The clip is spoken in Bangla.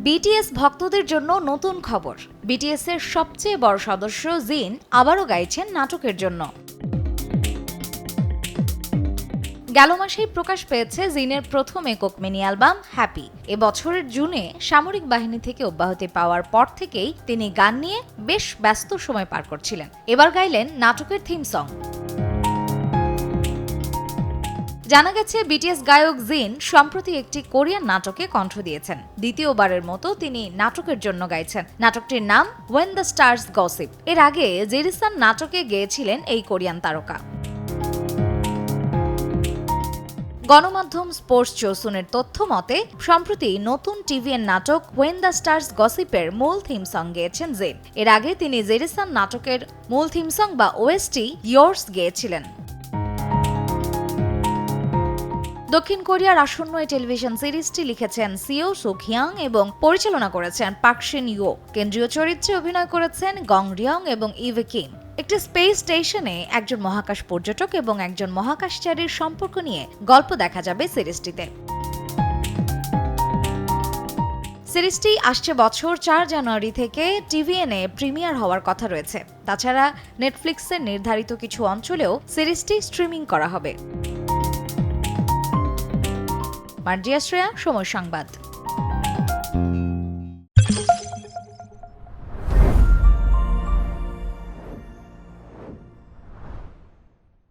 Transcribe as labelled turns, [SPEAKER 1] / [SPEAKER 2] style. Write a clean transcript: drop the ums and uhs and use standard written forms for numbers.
[SPEAKER 1] বিটিএস ভক্তদের জন্য নতুন খবর। বিটিএস এর সবচেয়ে বড় সদস্য জিন আবারও গাইছেন নাটকের জন্য। গেল মাসেই প্রকাশ পেয়েছে জিনের প্রথম একক মিনি অ্যালবাম হ্যাপি। এবছরের জুনে সামরিক বাহিনী থেকে অব্যাহতি পাওয়ার পর থেকেই তিনি গান নিয়ে বেশ ব্যস্ত সময় পার করছিলেন। এবার গাইলেন নাটকের থিম সং। জানা গেছে বিটিএস গায়ক জিন সম্প্রতি একটি কোরিয়ান নাটকে কণ্ঠ দিয়েছেন। দ্বিতীয়বারের মতো তিনি নাটকের জন্য গাইছেন। নাটকটির নাম ওয়েন দ্য স্টার্স গসিপ। এর আগে জেরিসান নাটকে গেয়েছিলেন এই কোরিয়ান তারকা। গণমাধ্যম স্পোর্টস চৌসুনের তথ্য মতে সম্প্রতি নতুন টিভিএন নাটক ওয়েন দ্য স্টার্স গসিপের মূল থিম সং গেয়েছেন জিন। এর আগে তিনি জেরিসান নাটকের মূল থিম সং বা ওএসটি ইয়োর্স গেয়েছিলেন। দক্ষিণ কোরিয়ার আসন্ন এই টেলিভিশন সিরিজটি লিখেছেন সিও সুকহিয়াং এবং পরিচালনা করেছেন পাক শিন ইউ। কেন্দ্রীয় চরিত্রে অভিনয় করেছেন গং রিয়ং এবং ইভে কিম। একটি স্পেস স্টেশনে একজন মহাকাশ পর্যটক এবং একজন মহাকাশচারীর সম্পর্ক নিয়ে গল্প দেখা যাবে সিরিজটিতে। সিরিজটি আসছে বছর 4 জানুয়ারি থেকে টিভিএনে প্রিমিয়ার হওয়ার কথা রয়েছে। তাছাড়া নেটফ্লিক্সের নির্ধারিত কিছু অঞ্চলেও সিরিজটি স্ট্রিমিং করা হবে। মার্জিয়া শ্রেয়া, সময় সংবাদ।